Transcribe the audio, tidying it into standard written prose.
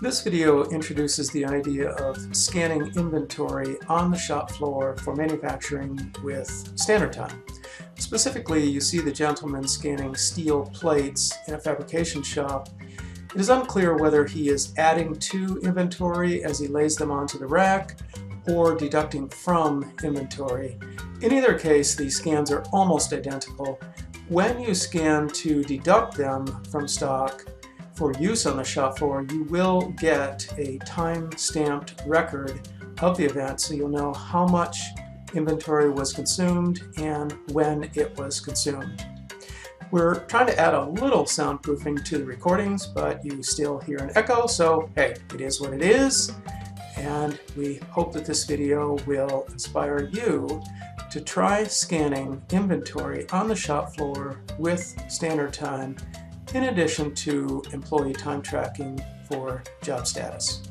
This video introduces the idea of scanning inventory on the shop floor for manufacturing with standard time. Specifically, you see the gentleman scanning steel plates in a fabrication shop. It is unclear whether he is adding to inventory as he lays them onto the rack or deducting from inventory. In either case, these scans are almost identical. When you scan to deduct them from stock for use on the shop floor, you will get a time-stamped record of the event, so you'll know how much inventory was consumed and when it was consumed. We're trying to add a little soundproofing to the recordings, but you still hear an echo, so hey, it is what it is. And we hope that this video will inspire you to try scanning inventory on the shop floor with standard time, in addition to employee time tracking for job status.